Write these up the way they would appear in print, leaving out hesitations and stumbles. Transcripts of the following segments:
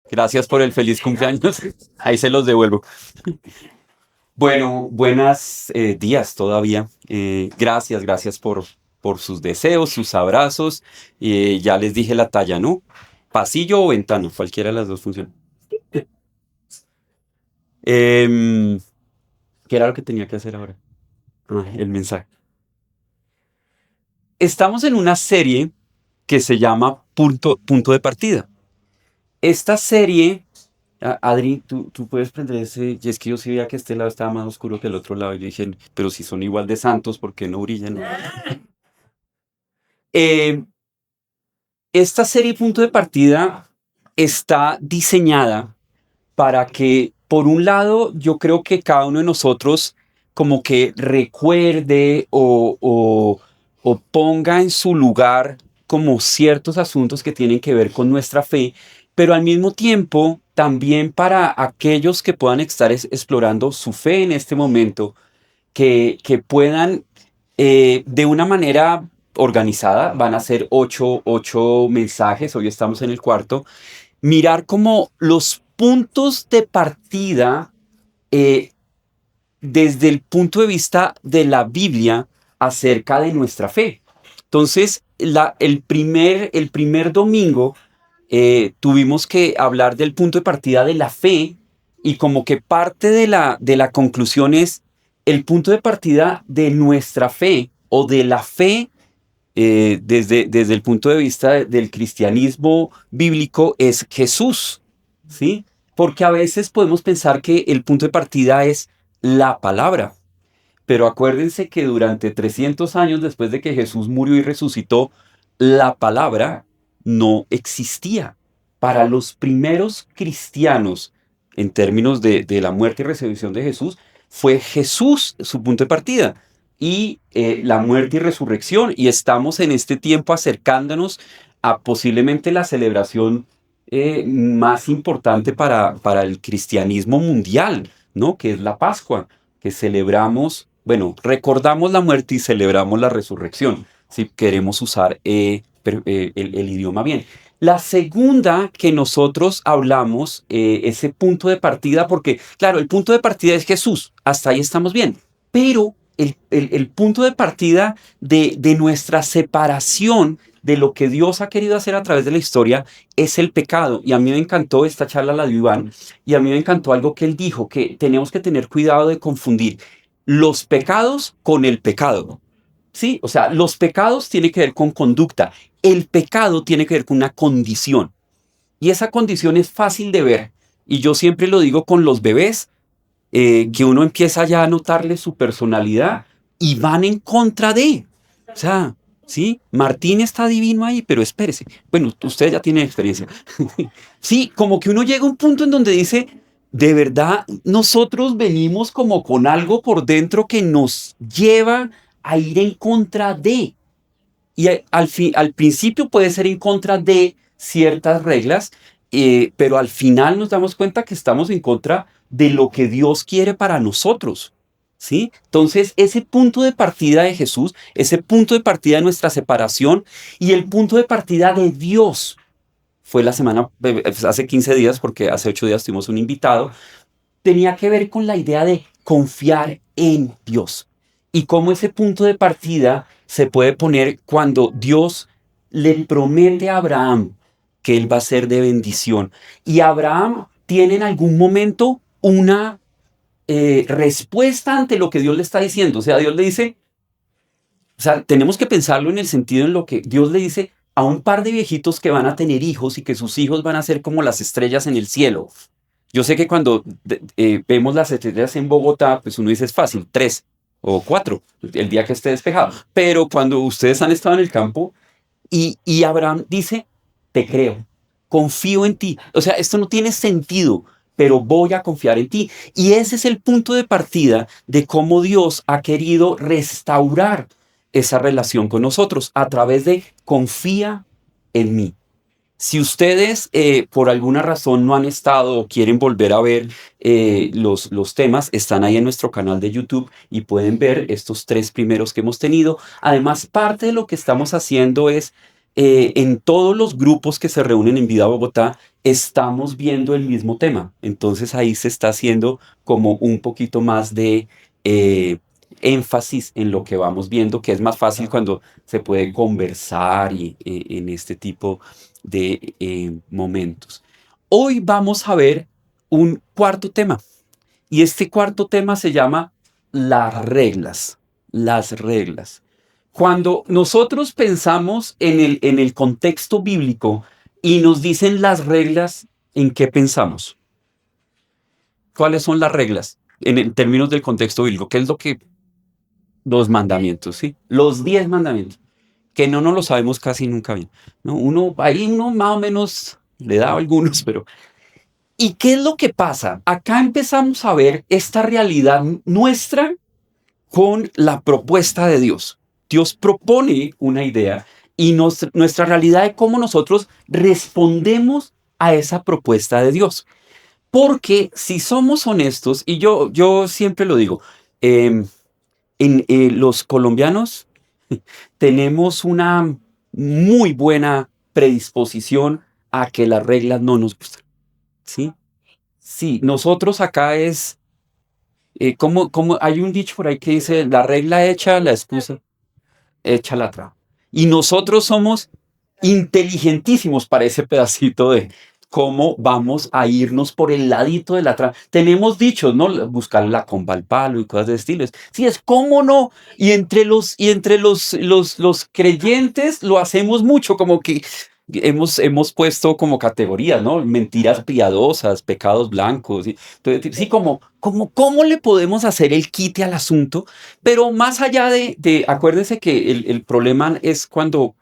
Gracias por el feliz cumpleaños. Ahí se los devuelvo. Bueno, buenos días todavía. Gracias por sus deseos, sus abrazos. Ya les dije la talla, ¿no? Pasillo o ventana, cualquiera de las dos funciona. Em, ¿Qué era lo que tenía que hacer ahora? El mensaje. Estamos en una serie que se llama Punto de Partida. Esta serie, Adri, tú puedes prender ese. Y es que yo sí veía que este lado estaba más oscuro que el otro lado. Y yo dije, pero si son igual de santos, ¿por qué no brillan? Eh, esta serie Punto de Partida está diseñada para que, por un lado, yo creo que cada uno de nosotros como que recuerde o ponga en su lugar como ciertos asuntos que tienen que ver con nuestra fe, pero al mismo tiempo también para aquellos que puedan estar explorando su fe en este momento, que puedan de una manera organizada, van a ser ocho mensajes, hoy estamos en el cuarto, mirar como los puntos de partida eh, desde el punto de vista de la Biblia acerca de nuestra fe. Entonces, el primer domingo tuvimos que hablar del punto de partida de la fe y como que parte de la conclusión es el punto de partida de nuestra fe o de la fe desde el punto de vista del cristianismo bíblico es Jesús, ¿sí? Porque a veces podemos pensar que el punto de partida es la palabra, pero acuérdense que durante 300 años después de que Jesús murió y resucitó, la palabra no existía. Para los primeros cristianos, en términos de la muerte y resurrección de Jesús, fue Jesús su punto de partida y la muerte y resurrección. Y estamos en este tiempo acercándonos a posiblemente la celebración más importante para el cristianismo mundial, ¿no? Que es la Pascua, que celebramos, bueno, recordamos la muerte y celebramos la resurrección, si queremos usar el idioma bien. La segunda que nosotros hablamos, ese punto de partida, porque claro, el punto de partida es Jesús, hasta ahí estamos bien, pero el punto de partida de nuestra separación de lo que Dios ha querido hacer a través de la historia es el pecado. Y a mí me encantó esta charla, la dio Iván, y a mí me encantó algo que él dijo, que tenemos que tener cuidado de confundir los pecados con el pecado. Sí, o sea, los pecados tienen que ver con conducta, el pecado tiene que ver con una condición. Y esa condición es fácil de ver. Y yo siempre lo digo con los bebés, que uno empieza ya a notarle su personalidad y van en contra de. O sea, sí, Martín está divino ahí, pero espérese. Bueno, usted ya tiene experiencia. Sí, como que uno llega a un punto en donde dice, de verdad, nosotros venimos como con algo por dentro que nos lleva a ir en contra de. Y al principio puede ser en contra de ciertas reglas, pero al final nos damos cuenta que estamos en contra de lo que Dios quiere para nosotros. ¿Sí? Entonces, ese punto de partida de Jesús, ese punto de partida de nuestra separación y el punto de partida de Dios fue la semana, hace 15 días, porque hace 8 días tuvimos un invitado, tenía que ver con la idea de confiar en Dios y cómo ese punto de partida se puede poner cuando Dios le promete a Abraham que él va a ser de bendición y Abraham tiene en algún momento una respuesta ante lo que Dios le está diciendo. O sea, Dios le dice, o sea, tenemos que pensarlo en el sentido en lo que Dios le dice a un par de viejitos que van a tener hijos y que sus hijos van a ser como las estrellas en el cielo. Yo sé que cuando vemos las estrellas en Bogotá, pues uno dice es fácil, 3 o 4, el día que esté despejado. Pero cuando ustedes han estado en el campo y Abraham dice, te creo, confío en ti. O sea, esto no tiene sentido, pero voy a confiar en ti. Y ese es el punto de partida de cómo Dios ha querido restaurar esa relación con nosotros a través de confía en mí. Si ustedes por alguna razón no han estado o quieren volver a ver los temas, están ahí en nuestro canal de YouTube y pueden ver estos 3 primeros que hemos tenido. Además, parte de lo que estamos haciendo es en todos los grupos que se reúnen en Vida Bogotá, estamos viendo el mismo tema. Entonces ahí se está haciendo como un poquito más de énfasis en lo que vamos viendo, que es más fácil cuando se puede conversar en este tipo de momentos. Hoy vamos a ver un cuarto tema. Y este cuarto tema se llama las reglas. Las reglas. Cuando nosotros pensamos en el contexto bíblico y nos dicen las reglas, ¿en qué pensamos? ¿Cuáles son las reglas en términos del contexto bíblico? ¿Qué es lo que? Los mandamientos, ¿sí? Los 10 mandamientos, que no nos lo sabemos casi nunca bien, ¿no? Uno más o menos le da algunos, pero ¿y qué es lo que pasa? Acá empezamos a ver esta realidad nuestra con la propuesta de Dios. Dios propone una idea y nuestra realidad de cómo nosotros respondemos a esa propuesta de Dios. Porque si somos honestos, y yo siempre lo digo, los colombianos tenemos una muy buena predisposición a que las reglas no nos gustan, ¿sí? Sí, nosotros acá es, como hay un dicho por ahí que dice, la regla hecha, la excusa hecha la traba. Y nosotros somos inteligentísimos para ese pedacito de cómo vamos a irnos por el ladito de la trama. Tenemos dichos, ¿no? Buscar la comba al palo y cosas de estilos. Sí, es cómo no. Y entre los creyentes lo hacemos mucho, como que hemos puesto como categorías, ¿no? Mentiras piadosas, pecados blancos. ¿Sí? Entonces, sí, ¿cómo le podemos hacer el quite al asunto? Pero más allá acuérdense que el problema es cuando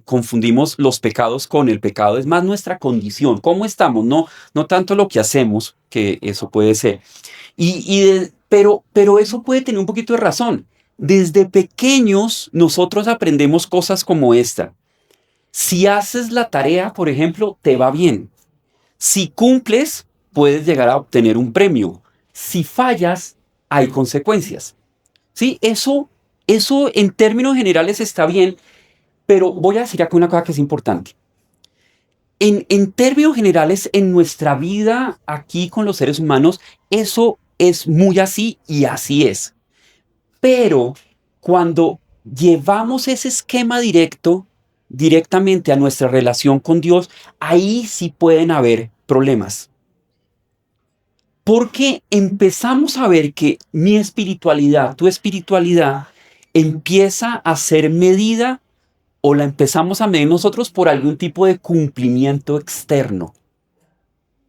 confundimos los pecados con el pecado, es más nuestra condición, cómo estamos, no tanto lo que hacemos, que eso puede ser. Pero eso puede tener un poquito de razón. Desde pequeños nosotros aprendemos cosas como esta. Si haces la tarea, por ejemplo, te va bien. Si cumples, puedes llegar a obtener un premio. Si fallas, hay consecuencias. Sí, eso en términos generales está bien, pero voy a decir acá una cosa que es importante. En términos generales, en nuestra vida aquí con los seres humanos, eso es muy así y así es. Pero cuando llevamos ese esquema directamente a nuestra relación con Dios, ahí sí pueden haber problemas. Porque empezamos a ver que mi espiritualidad, tu espiritualidad, empieza a ser medida o la empezamos a medir nosotros por algún tipo de cumplimiento externo.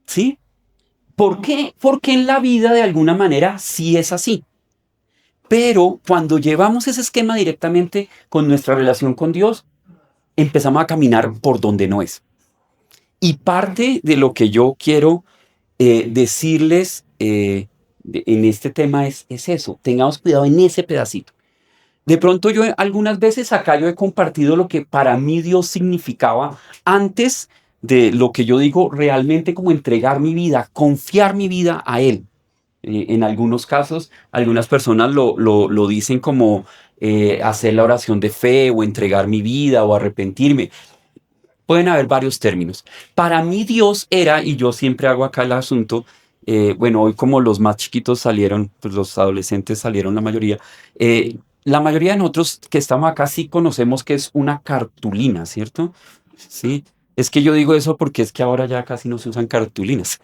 ¿Sí? ¿Por qué? Porque en la vida de alguna manera sí es así. Pero cuando llevamos ese esquema directamente con nuestra relación con Dios, empezamos a caminar por donde no es. Y parte de lo que yo quiero decirles en este tema es eso. Tengamos cuidado en ese pedacito. De pronto yo algunas veces acá yo he compartido lo que para mí Dios significaba antes de lo que yo digo realmente como entregar mi vida, confiar mi vida a Él. En algunos casos, algunas personas lo dicen como hacer la oración de fe o entregar mi vida o arrepentirme. Pueden haber varios términos. Para mí Dios era, y yo siempre hago acá el asunto, bueno, hoy como los más chiquitos salieron, pues los adolescentes salieron la mayoría de nosotros que estamos acá sí conocemos que es una cartulina, ¿cierto? Sí, es que yo digo eso porque es que ahora ya casi no se usan cartulinas.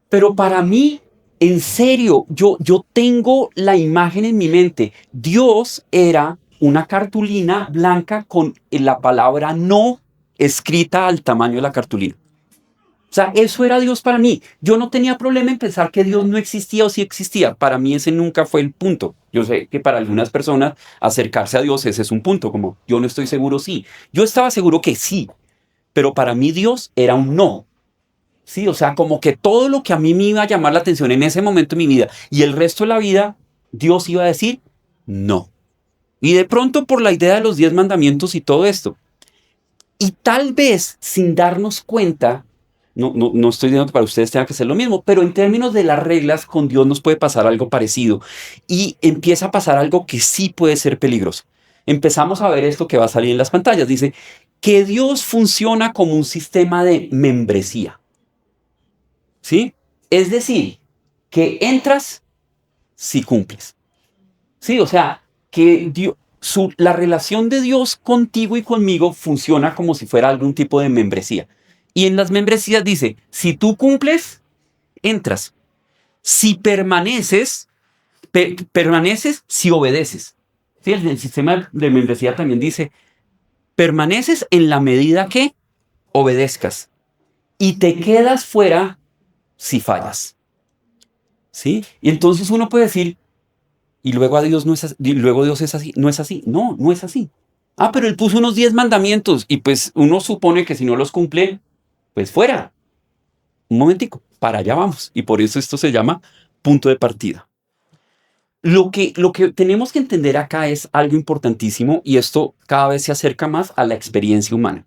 Pero para mí, en serio, yo tengo la imagen en mi mente. Dios era una cartulina blanca con la palabra no escrita al tamaño de la cartulina. O sea, eso era Dios para mí. Yo no tenía problema en pensar que Dios no existía o sí existía. Para mí ese nunca fue el punto. Yo sé que para algunas personas acercarse a Dios ese es un punto, como yo no estoy seguro sí. Yo estaba seguro que sí, pero para mí Dios era un no. Sí, o sea, como que todo lo que a mí me iba a llamar la atención en ese momento de mi vida y el resto de la vida, Dios iba a decir no. Y de pronto por la idea de los 10 mandamientos y todo esto. Y tal vez sin darnos cuenta, no estoy diciendo que para ustedes tenga que ser lo mismo, pero en términos de las reglas, con Dios nos puede pasar algo parecido. Y empieza a pasar algo que sí puede ser peligroso. Empezamos a ver esto que va a salir en las pantallas. Dice, que Dios funciona como un sistema de membresía. ¿Sí? Es decir, que entras si cumples. Sí, o sea, que la relación de Dios contigo y conmigo funciona como si fuera algún tipo de membresía. Y en las membresías dice, si tú cumples, entras. Si permaneces, permaneces si obedeces. Sí, el sistema de membresía también dice, permaneces en la medida que obedezcas y te quedas fuera si fallas. ¿Sí? Y entonces uno puede decir, y luego a Dios no es así, y luego Dios es así, no es así. No, no es así. Ah, pero él puso unos 10 mandamientos y pues uno supone que si no los cumple, pues fuera. Un momentico, para allá vamos. Y por eso esto se llama punto de partida. Lo que tenemos que entender acá es algo importantísimo y esto cada vez se acerca más a la experiencia humana.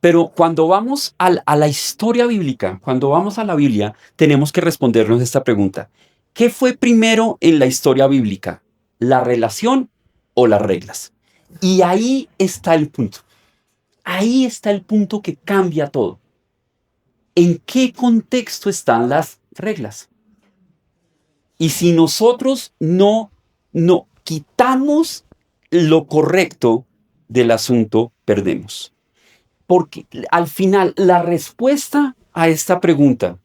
Pero cuando vamos a la historia bíblica, cuando vamos a la Biblia, tenemos que respondernos esta pregunta. ¿Qué fue primero en la historia bíblica? ¿La relación o las reglas? Y ahí está el punto. Ahí está el punto que cambia todo. ¿En qué contexto están las reglas? Y si nosotros no quitamos lo correcto del asunto, perdemos. Porque al final la respuesta a esta pregunta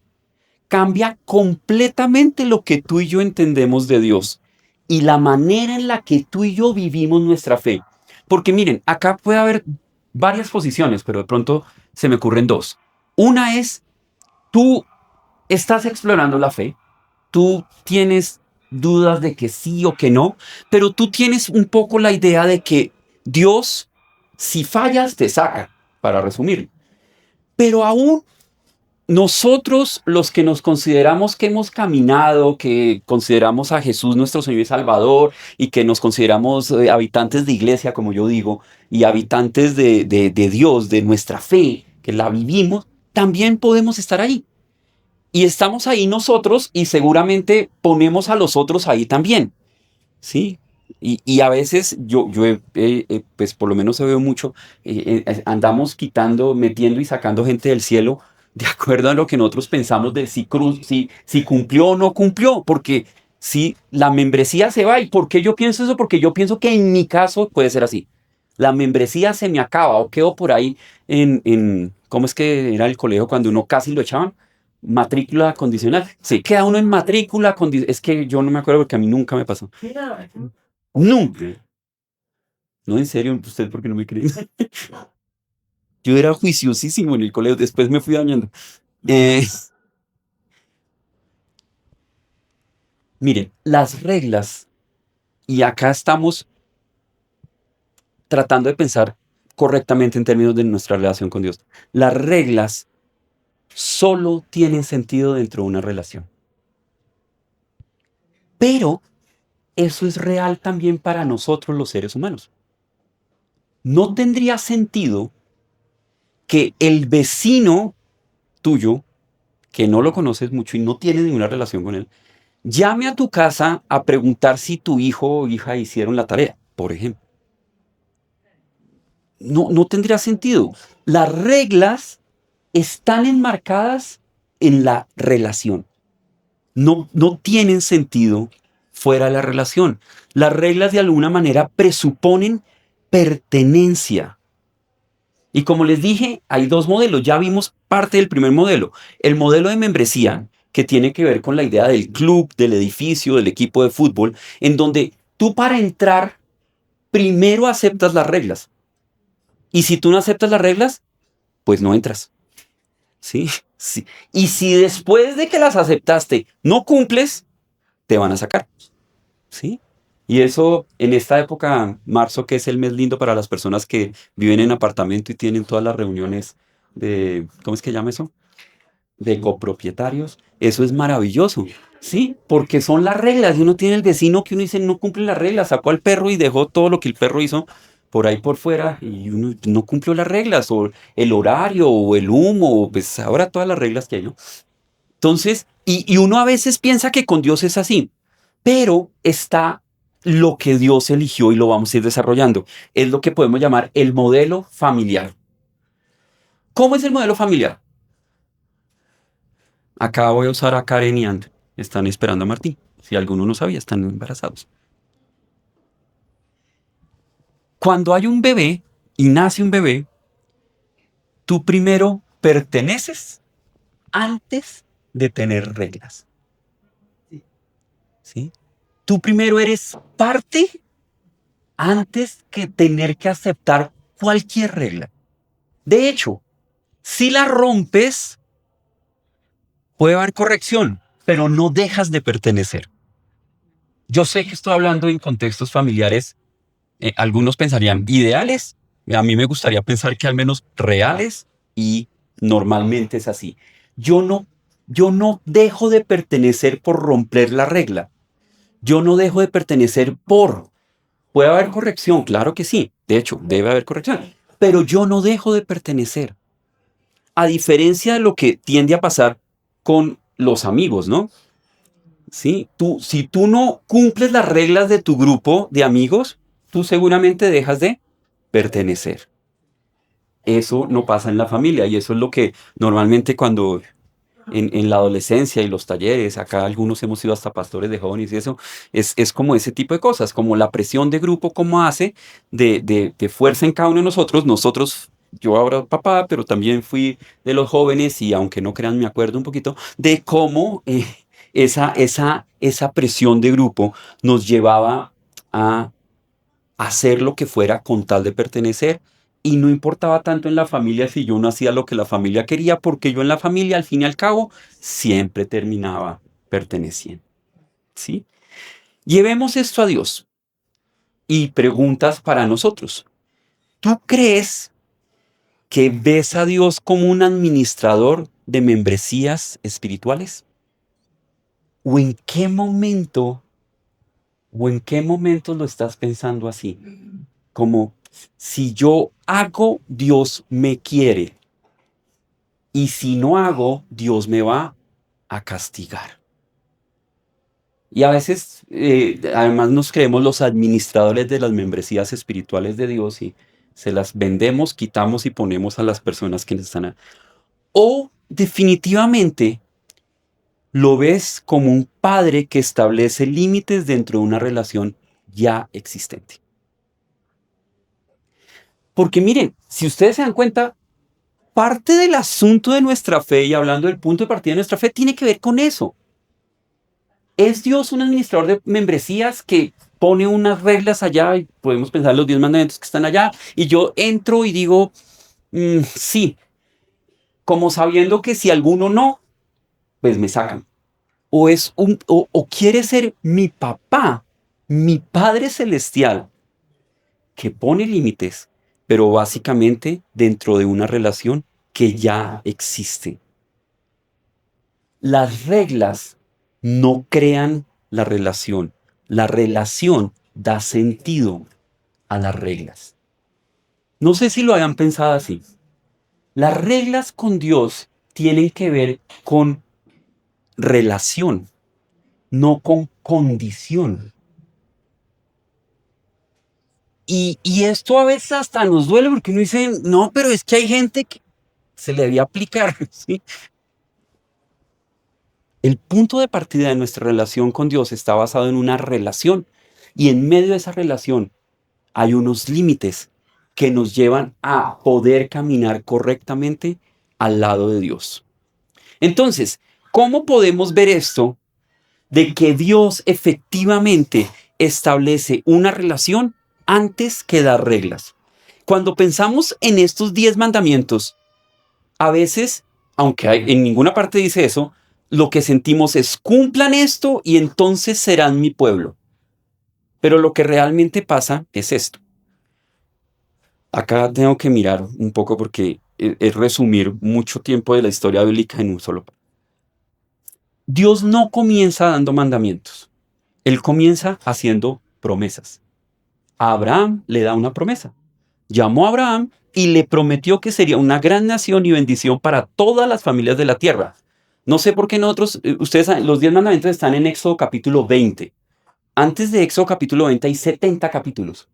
cambia completamente lo que tú y yo entendemos de Dios y la manera en la que tú y yo vivimos nuestra fe. Porque miren, acá puede haber varias posiciones, pero de pronto se me ocurren dos. Una es, tú estás explorando la fe, tú tienes dudas de que sí o que no, pero tú tienes un poco la idea de que Dios, si fallas, te saca, para resumir. Pero aún nosotros, los que nos consideramos que hemos caminado, que consideramos a Jesús nuestro Señor y Salvador y que nos consideramos habitantes de iglesia, como yo digo, y habitantes de Dios, de nuestra fe, que la vivimos, también podemos estar ahí. Y estamos ahí nosotros y seguramente ponemos a los otros ahí también, ¿sí? Y a veces pues por lo menos se veo mucho, andamos quitando, metiendo y sacando gente del cielo de acuerdo a lo que nosotros pensamos de si cumplió o no cumplió, porque si la membresía se va, ¿y por qué yo pienso eso? Porque yo pienso que en mi caso puede ser así. La membresía se me acaba o quedo por ahí ¿cómo es que era el colegio cuando uno casi lo echaban? Matrícula condicional. Sí, queda uno en matrícula condicional. Es que yo no me acuerdo porque a mí nunca me pasó. Nunca. No, en serio, ¿usted por qué no me cree? Yo era juiciosísimo en el colegio, después me fui dañando. Eh, Miren, las reglas, y acá estamos tratando de pensar correctamente en términos de nuestra relación con Dios. Las reglas solo tienen sentido dentro de una relación. Pero eso es real también para nosotros los seres humanos. No tendría sentido que el vecino tuyo, que no lo conoces mucho y no tienes ninguna relación con él, llame a tu casa a preguntar si tu hijo o hija hicieron la tarea, por ejemplo. No tendría sentido. Las reglas están enmarcadas en la relación. No tienen sentido fuera de la relación. Las reglas de alguna manera presuponen pertenencia. Y como les dije, hay dos modelos. Ya vimos parte del primer modelo. El modelo de membresía, que tiene que ver con la idea del club, del edificio, del equipo de fútbol, en donde tú para entrar primero aceptas las reglas. Y si tú no aceptas las reglas, pues no entras. ¿Sí? Sí. Y si después de que las aceptaste no cumples, te van a sacar. ¿Sí? Y eso en esta época, marzo, que es el mes lindo para las personas que viven en apartamento y tienen todas las reuniones de, ¿cómo es que llama eso? De copropietarios. Eso es maravilloso, ¿sí? Porque son las reglas y uno tiene el vecino que uno dice no cumple las reglas, sacó al perro y dejó todo lo que el perro hizo por ahí por fuera y uno no cumplió las reglas o el horario o el humo, pues ahora todas las reglas que hay, ¿no? Entonces, y uno a veces piensa que con Dios es así, pero está lo que Dios eligió y lo vamos a ir desarrollando. Es lo que podemos llamar el modelo familiar. ¿Cómo es el modelo familiar? Acá voy a usar a Karen y Andrew. Están esperando a Martín. Si alguno no sabía, están embarazados. Cuando hay un bebé y nace un bebé, tú primero perteneces antes de tener reglas. ¿Sí? Tú primero eres parte antes que tener que aceptar cualquier regla. De hecho, si la rompes, puede haber corrección, pero no dejas de pertenecer. Yo sé que estoy hablando en contextos familiares, algunos pensarían ideales, a mí me gustaría pensar que al menos reales, y normalmente es así. Yo no, yo no dejo de pertenecer por romper la regla. Yo no dejo de pertenecer por... Puede haber corrección, claro que sí. De hecho, debe haber corrección. Pero yo no dejo de pertenecer. A diferencia de lo que tiende a pasar con los amigos, ¿no? Sí, si tú no cumples las reglas de tu grupo de amigos, tú seguramente dejas de pertenecer. Eso no pasa en la familia y eso es lo que normalmente cuando en la adolescencia y los talleres, acá algunos hemos sido hasta pastores de jóvenes y eso, es como ese tipo de cosas, como la presión de grupo, como hace de fuerza en cada uno de nosotros. Nosotros, yo ahora papá, pero también fui de los jóvenes y aunque no crean, me acuerdo un poquito de cómo esa presión de grupo nos llevaba a hacer lo que fuera con tal de pertenecer. Y no importaba tanto en la familia si yo no hacía lo que la familia quería, porque yo en la familia, al fin y al cabo, siempre terminaba perteneciendo. ¿Sí? Llevemos esto a Dios y preguntas para nosotros. ¿Tú crees que ves a Dios como un administrador de membresías espirituales? ¿O en qué momento, o en qué momento lo estás pensando así? Como si yo hago, Dios me quiere. Y si no hago, Dios me va a castigar. Y a veces, además, nos creemos los administradores de las membresías espirituales de Dios y se las vendemos, quitamos y ponemos a las personas que están ahí. O definitivamente lo ves como un padre que establece límites dentro de una relación ya existente. Porque miren, si ustedes se dan cuenta, parte del asunto de nuestra fe, y hablando del punto de partida de nuestra fe, tiene que ver con eso. ¿Es Dios un administrador de membresías que pone unas reglas allá y podemos pensar en los 10 mandamientos que están allá? Y yo entro y digo, sí, como sabiendo que si alguno no, pues me sacan. O quiere ser mi papá, mi Padre Celestial, que pone límites, pero básicamente dentro de una relación que ya existe. Las reglas no crean la relación. La relación da sentido a las reglas. No sé si lo hayan pensado así. Las reglas con Dios tienen que ver con relación, no con condición. Y esto a veces hasta nos duele porque uno dice, no, pero es que hay gente que se le debía aplicar, ¿sí? El punto de partida de nuestra relación con Dios está basado en una relación y en medio de esa relación hay unos límites que nos llevan a poder caminar correctamente al lado de Dios. Entonces, ¿cómo podemos ver esto de que Dios efectivamente establece una relación antes que dar reglas? Cuando pensamos en estos 10 mandamientos, a veces, aunque en ninguna parte dice eso, lo que sentimos es cumplan esto y entonces serán mi pueblo. Pero lo que realmente pasa es esto. Acá tengo que mirar un poco porque es resumir mucho tiempo de la historia bíblica en un solo. Dios no comienza dando mandamientos. Él comienza haciendo promesas. A Abraham le da una promesa. Llamó a Abraham y le prometió que sería una gran nación y bendición para todas las familias de la tierra. No sé por qué nosotros, ustedes saben, los 10 mandamientos están en Éxodo capítulo 20. Antes de Éxodo capítulo 20 hay 70 capítulos.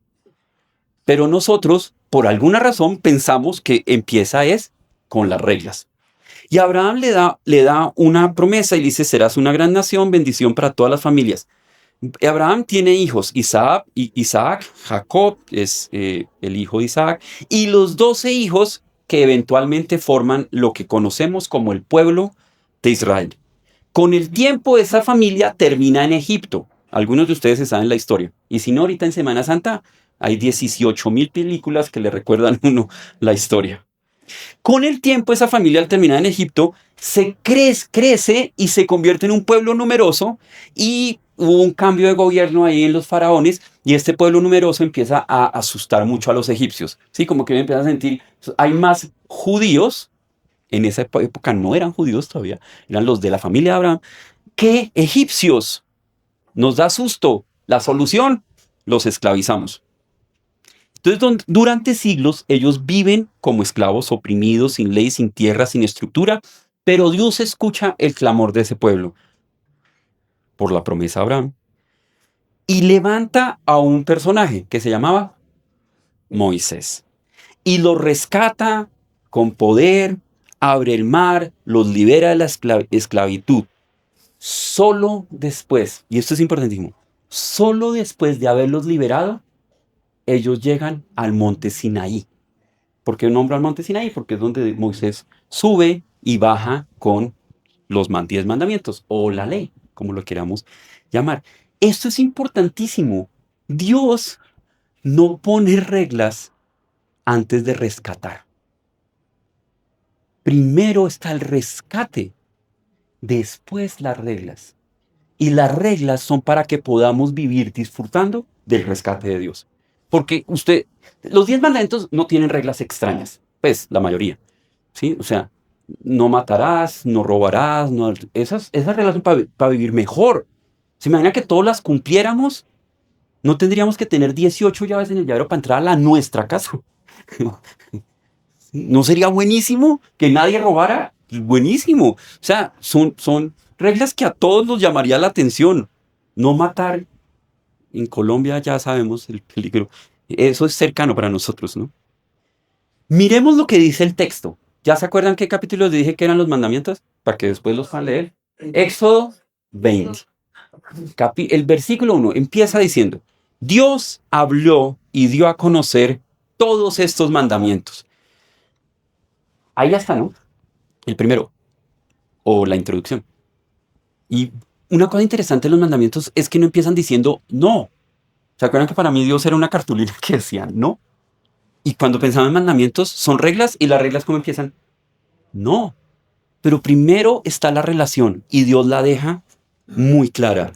Pero nosotros, por alguna razón, pensamos que empieza es con las reglas. Y Abraham le da una promesa y le dice, serás una gran nación, bendición para todas las familias. Abraham tiene hijos, Isaac, Jacob es el hijo de Isaac, y los 12 hijos que eventualmente forman lo que conocemos como el pueblo de Israel. Con el tiempo esa familia termina en Egipto. Algunos de ustedes se saben la historia. Y si no, ahorita en Semana Santa hay 18,000 películas que le recuerdan a uno la historia. Con el tiempo esa familia al terminar en Egipto crece y se convierte en un pueblo numeroso y hubo un cambio de gobierno ahí en los faraones y este pueblo numeroso empieza a asustar mucho a los egipcios. Sí, como que empiezan a sentir, hay más judíos, en esa época no eran judíos todavía, eran los de la familia de Abraham, que egipcios. Nos da susto. La solución, los esclavizamos. Entonces, durante siglos ellos viven como esclavos oprimidos, sin ley, sin tierra, sin estructura, pero Dios escucha el clamor de ese pueblo por la promesa de Abraham y levanta a un personaje que se llamaba Moisés y los rescata con poder, abre el mar, los libera de la esclavitud. Solo después, y esto es importantísimo, solo después de haberlos liberado, ellos llegan al monte Sinaí. ¿Por qué nombro al monte Sinaí? Porque es donde Moisés sube y baja con los 10 mandamientos o la ley, como lo queramos llamar. Esto es importantísimo. Dios no pone reglas antes de rescatar. Primero está el rescate, después las reglas. Y las reglas son para que podamos vivir disfrutando del rescate de Dios. Porque los 10 mandamientos no tienen reglas extrañas, pues la mayoría, ¿sí? O sea, no matarás, no robarás, esas reglas son para vivir mejor. ¿Se imagina que todas las cumpliéramos? No tendríamos que tener 18 llaves en el llavero para entrar a la nuestra casa. ¿No sería buenísimo que nadie robara? Buenísimo. O sea, son reglas que a todos nos llamaría la atención. No matar. En Colombia ya sabemos el peligro. Eso es cercano para nosotros, ¿no? Miremos lo que dice el texto. ¿Ya se acuerdan qué capítulos dije que eran los mandamientos? Para que después los puedan leer. Éxodo 20. El versículo 1 empieza diciendo, Dios habló y dio a conocer todos estos mandamientos. Ahí ya está, ¿no? El primero, o la introducción. Y una cosa interesante de los mandamientos es que no empiezan diciendo no. ¿Se acuerdan que para mí Dios era una cartulina que decía no? Y cuando pensaba en mandamientos, son reglas y las reglas ¿cómo empiezan? No. Pero primero está la relación y Dios la deja muy clara.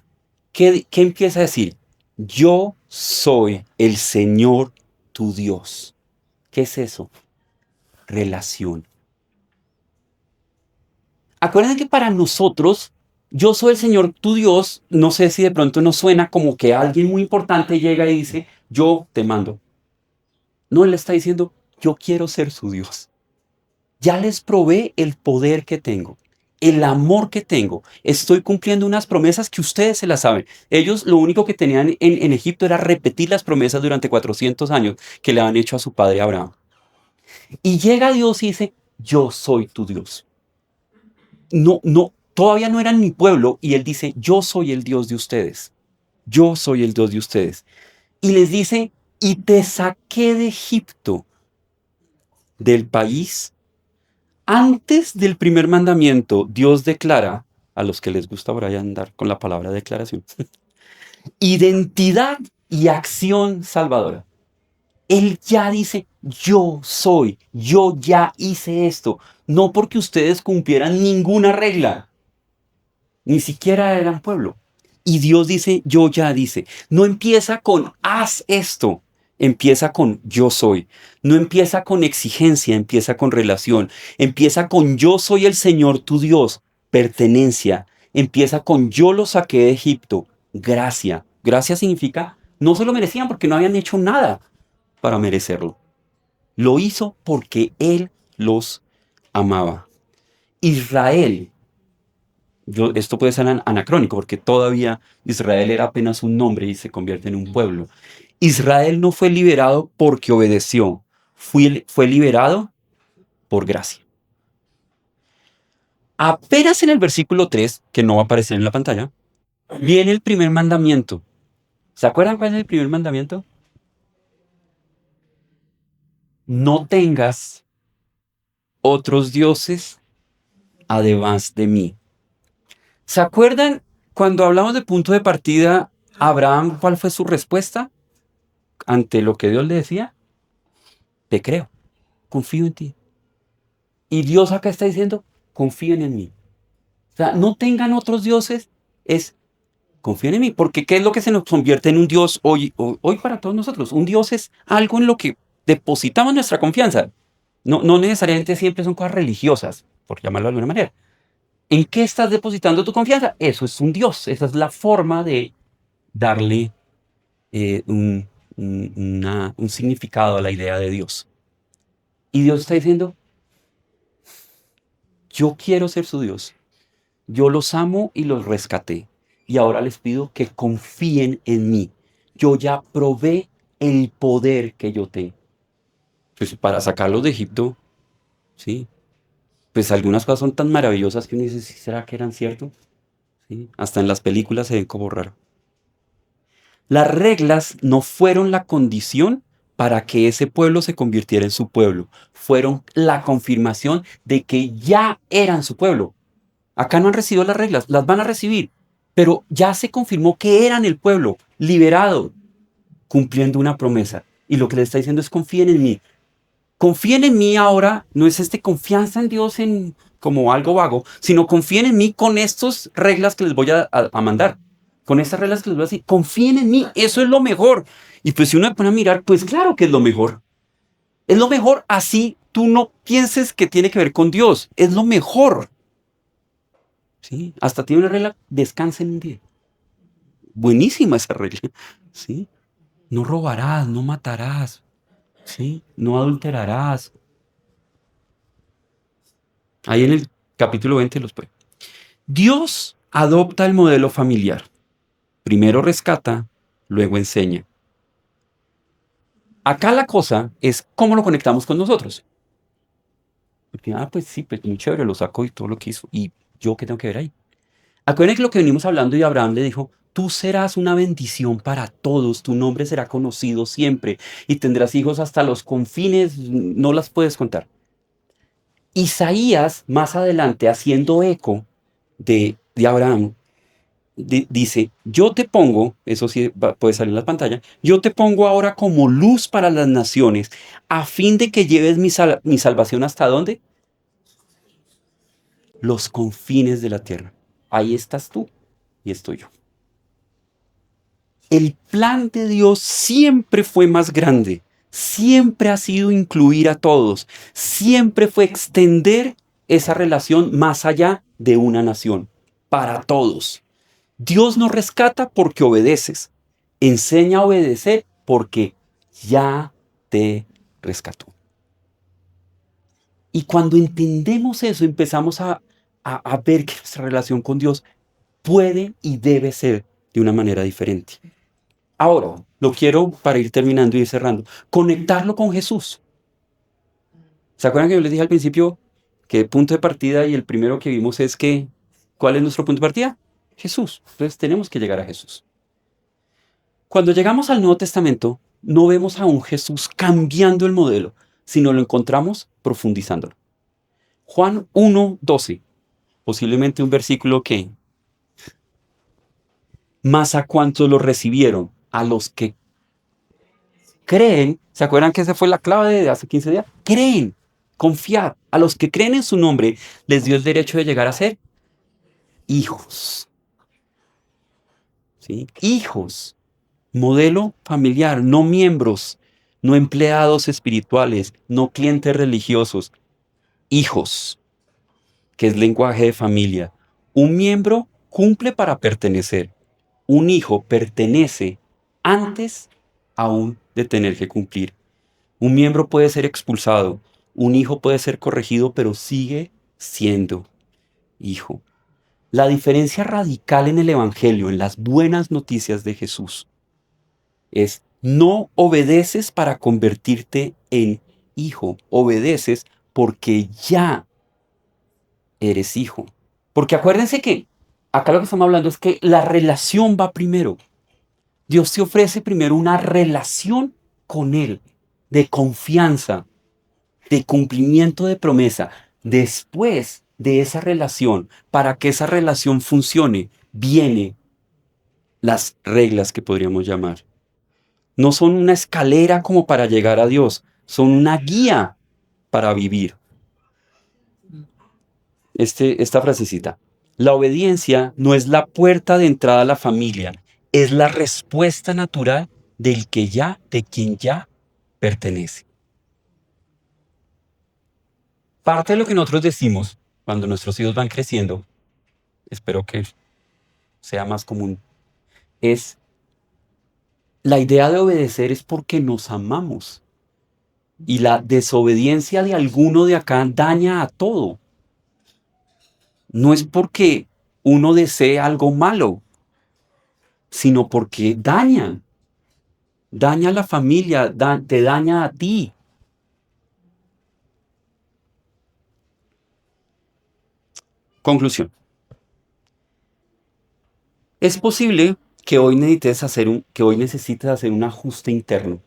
¿Qué empieza a decir? Yo soy el Señor tu Dios. ¿Qué es eso? Relación. Acuérdense que para nosotros, yo soy el Señor tu Dios, no sé si de pronto nos suena como que alguien muy importante llega y dice, yo te mando. No, Él está diciendo, yo quiero ser su Dios. Ya les probé el poder que tengo, el amor que tengo. Estoy cumpliendo unas promesas que ustedes se las saben. Ellos lo único que tenían en Egipto era repetir las promesas durante 400 años que le han hecho a su padre Abraham. Y llega Dios y dice, yo soy tu Dios. No, todavía no eran mi pueblo y Él dice, yo soy el Dios de ustedes. Yo soy el Dios de ustedes. Y les dice, y te saqué de Egipto, del país. Antes del primer mandamiento, Dios declara, a los que les gusta por ahí andar con la palabra declaración, identidad y acción salvadora. Él ya dice, yo soy, yo ya hice esto. No porque ustedes cumplieran ninguna regla, ni siquiera eran pueblo. Y Dios dice, yo ya dice. No empieza con haz esto, empieza con yo soy. No empieza con exigencia, empieza con relación. Empieza con yo soy el Señor tu Dios, pertenencia. Empieza con yo los saqué de Egipto, gracia. Gracia significa no se lo merecían porque no habían hecho nada para merecerlo. Lo hizo porque Él los amaba. Israel Esto puede ser anacrónico porque todavía Israel era apenas un nombre y se convierte en un pueblo. Israel no fue liberado porque obedeció, fue liberado por gracia. Apenas en el versículo 3, que no va a aparecer en la pantalla, viene el primer mandamiento. ¿Se acuerdan cuál es el primer mandamiento? No tengas otros dioses además de mí. ¿Se acuerdan cuando hablamos de punto de partida, Abraham, cuál fue su respuesta ante lo que Dios le decía? Te creo, confío en ti. Y Dios acá está diciendo, confíen en mí. O sea, no tengan otros dioses, es confíen en mí, porque ¿qué es lo que se nos convierte en un Dios hoy para todos nosotros? Un Dios es algo en lo que depositamos nuestra confianza. No necesariamente siempre son cosas religiosas, por llamarlo de alguna manera. ¿En qué estás depositando tu confianza? Eso es un Dios, esa es la forma de darle un significado a la idea de Dios. Y Dios está diciendo, yo quiero ser su Dios. Yo los amo y los rescaté. Y ahora les pido que confíen en mí. Yo ya probé el poder que yo tengo. Pues para sacarlos de Egipto, sí. Pues algunas cosas son tan maravillosas que uno dice, ¿sí será que eran cierto? Sí. Hasta en las películas se ven como raro. Las reglas no fueron la condición para que ese pueblo se convirtiera en su pueblo. Fueron la confirmación de que ya eran su pueblo. Acá no han recibido las reglas, las van a recibir, pero ya se confirmó que eran el pueblo, liberado, cumpliendo una promesa. Y lo que le está diciendo es confíen en mí. Confíen en mí ahora, no es confianza en Dios como algo vago, sino confíen en mí con estas reglas que les voy a mandar. Con estas reglas que les voy a decir, confíen en mí, eso es lo mejor. Y pues si uno se pone a mirar, pues claro que es lo mejor. Es lo mejor así tú no pienses que tiene que ver con Dios, es lo mejor. ¿Sí? Hasta tiene una regla, descansa en un día. Buenísima esa regla. ¿Sí? No robarás, no matarás, ¿sí? No adulterarás. Ahí en el capítulo 20 los puede. Dios adopta el modelo familiar. Primero rescata, luego enseña. Acá la cosa es cómo lo conectamos con nosotros. Porque, pues sí, pues muy chévere, lo saco y todo lo que hizo. ¿Y yo qué tengo que ver ahí? Acuérdense que lo que venimos hablando y Abraham le dijo, tú serás una bendición para todos, tu nombre será conocido siempre y tendrás hijos hasta los confines, no las puedes contar. Isaías, más adelante, haciendo eco de Abraham, dice, yo te pongo, eso sí puede salir en la pantalla, yo te pongo ahora como luz para las naciones, a fin de que lleves mi salvación hasta dónde? Los confines de la tierra. Ahí estás tú y estoy yo. El plan de Dios siempre fue más grande, siempre ha sido incluir a todos, siempre fue extender esa relación más allá de una nación, para todos. Dios nos rescata porque obedeces, enseña a obedecer porque ya te rescató. Y cuando entendemos eso, empezamos a ver que nuestra relación con Dios puede y debe ser de una manera diferente. Ahora, lo quiero para ir terminando y ir cerrando, conectarlo con Jesús. ¿Se acuerdan que yo les dije al principio que el punto de partida y el primero que vimos es que, ¿cuál es nuestro punto de partida? Jesús. Entonces tenemos que llegar a Jesús. Cuando llegamos al Nuevo Testamento, no vemos a un Jesús cambiando el modelo, sino lo encontramos profundizándolo. Juan 1:12, posiblemente un versículo que, más a cuantos lo recibieron, a los que creen, ¿se acuerdan que esa fue la clave de hace 15 días? Creen, confiar. A los que creen en su nombre, les dio el derecho de llegar a ser hijos. ¿Sí? Hijos. Modelo familiar, no miembros, no empleados espirituales, no clientes religiosos. Hijos, que es lenguaje de familia. Un miembro cumple para pertenecer. Un hijo pertenece antes aún de tener que cumplir. Un miembro puede ser expulsado, un hijo puede ser corregido, pero sigue siendo hijo. La diferencia radical en el Evangelio, en las buenas noticias de Jesús, es no obedeces para convertirte en hijo, obedeces porque ya eres hijo. Porque acuérdense que acá lo que estamos hablando es que la relación va primero. Dios te ofrece primero una relación con Él, de confianza, de cumplimiento de promesa. Después de esa relación, para que esa relación funcione, vienen las reglas que podríamos llamar. No son una escalera como para llegar a Dios, son una guía para vivir. Esta frasecita. La obediencia no es la puerta de entrada a la familia, es la respuesta natural de quien ya pertenece. Parte de lo que nosotros decimos cuando nuestros hijos van creciendo, espero que sea más común, es la idea de obedecer es porque nos amamos. Y la desobediencia de alguno de acá daña a todo. No es porque uno desee algo malo, sino porque daña. Daña a la familia, te daña a ti. Conclusión. Es posible que hoy necesites hacer un ajuste interno.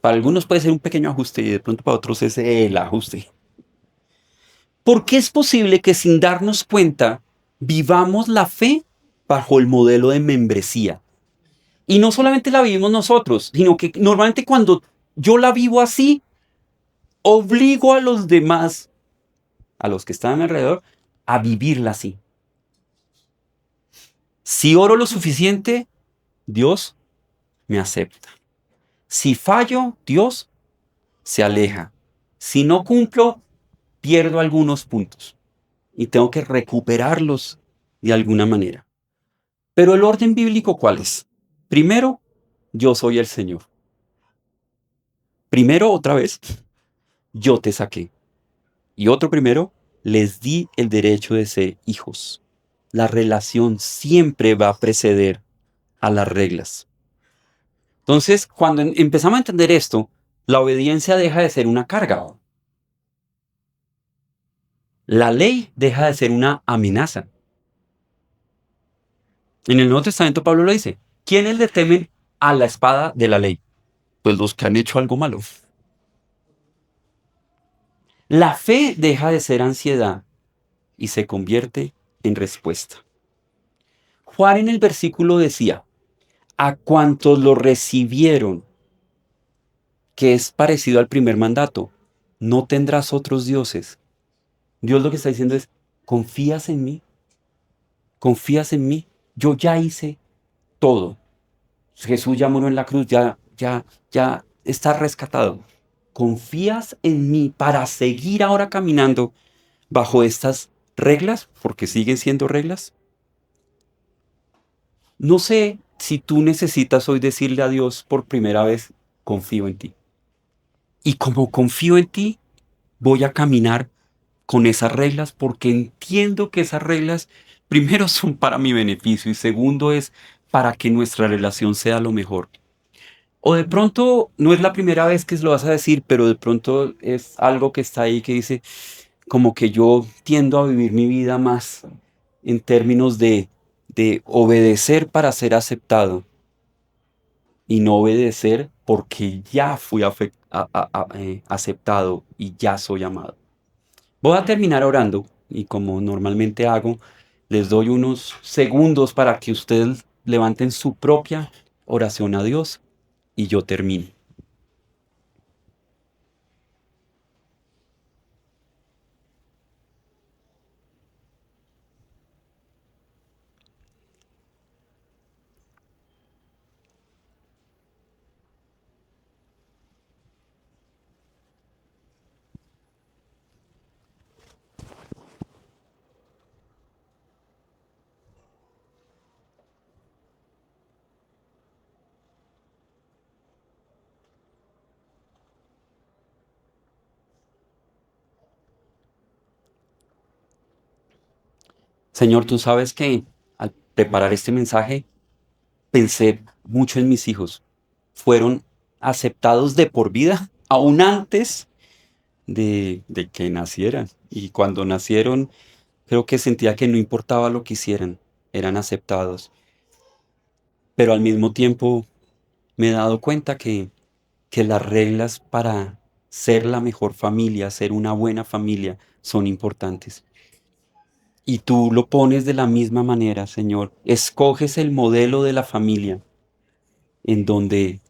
Para algunos puede ser un pequeño ajuste y de pronto para otros es el ajuste. Porque es posible que sin darnos cuenta vivamos la fe bajo el modelo de membresía. Y no solamente la vivimos nosotros, sino que normalmente cuando yo la vivo así, obligo a los demás, a los que están a mi alrededor, a vivirla así. Si oro lo suficiente, Dios me acepta. Si fallo, Dios se aleja. Si no cumplo, pierdo algunos puntos y tengo que recuperarlos de alguna manera. Pero el orden bíblico, ¿cuál es? Primero, yo soy el Señor. Primero, otra vez, yo te saqué. Y otro primero, les di el derecho de ser hijos. La relación siempre va a preceder a las reglas. Entonces, cuando empezamos a entender esto, la obediencia deja de ser una carga. La ley deja de ser una amenaza. En el Nuevo Testamento Pablo lo dice. ¿Quiénes le temen a la espada de la ley? Pues los que han hecho algo malo. La fe deja de ser ansiedad y se convierte en respuesta. Juan en el versículo decía, a cuantos lo recibieron, que es parecido al primer mandato, no tendrás otros dioses. Dios lo que está diciendo es, ¿confías en mí? ¿Confías en mí? Yo ya hice todo. Jesús ya murió en la cruz, ya está rescatado. ¿Confías en mí para seguir ahora caminando bajo estas reglas? Porque siguen siendo reglas. No sé si tú necesitas hoy decirle a Dios por primera vez, confío en ti. Y como confío en ti, voy a caminar con esas reglas porque entiendo que esas reglas, primero, son para mi beneficio y segundo es para que nuestra relación sea lo mejor. O de pronto no es la primera vez que lo vas a decir, pero de pronto es algo que está ahí que dice como que yo tiendo a vivir mi vida más en términos de obedecer para ser aceptado y no obedecer porque ya fui aceptado y ya soy amado. Voy a terminar orando y como normalmente hago, les doy unos segundos para que ustedes levanten su propia oración a Dios y yo termino. Señor, tú sabes que al preparar este mensaje pensé mucho en mis hijos. Fueron aceptados de por vida, aún antes de que nacieran. Y cuando nacieron, creo que sentía que no importaba lo que hicieran, eran aceptados. Pero al mismo tiempo me he dado cuenta que las reglas para ser la mejor familia, ser una buena familia, son importantes. Y tú lo pones de la misma manera, Señor. Escoges el modelo de la familia en donde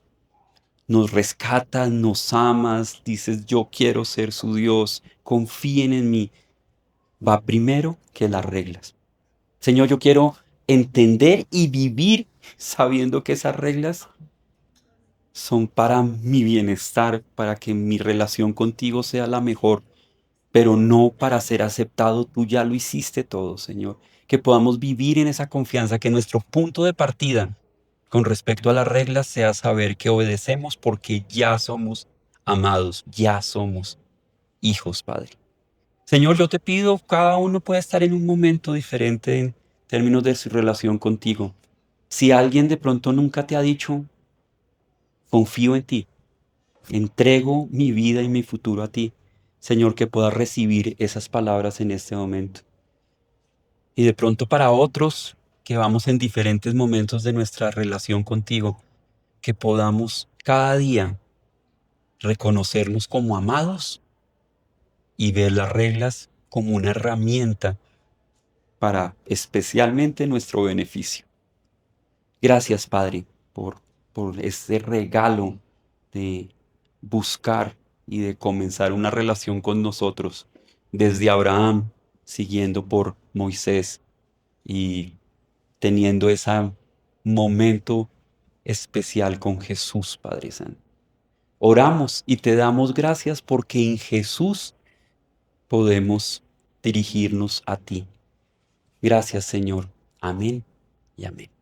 nos rescatas, nos amas, dices yo quiero ser su Dios, confíen en mí. Va primero que las reglas. Señor, yo quiero entender y vivir sabiendo que esas reglas son para mi bienestar, para que mi relación contigo sea la mejor, pero no para ser aceptado. Tú ya lo hiciste todo, Señor. Que podamos vivir en esa confianza, que nuestro punto de partida con respecto a las reglas sea saber que obedecemos porque ya somos amados, ya somos hijos, Padre. Señor, yo te pido, cada uno puede estar en un momento diferente en términos de su relación contigo. Si alguien de pronto nunca te ha dicho, confío en ti, entrego mi vida y mi futuro a ti, Señor, que puedas recibir esas palabras en este momento. Y de pronto para otros que vamos en diferentes momentos de nuestra relación contigo, que podamos cada día reconocernos como amados y ver las reglas como una herramienta para especialmente nuestro beneficio. Gracias, Padre, por este regalo de buscar y de comenzar una relación con nosotros, desde Abraham, siguiendo por Moisés y teniendo ese momento especial con Jesús, Padre Santo. Oramos y te damos gracias porque en Jesús podemos dirigirnos a ti. Gracias, Señor. Amén y amén.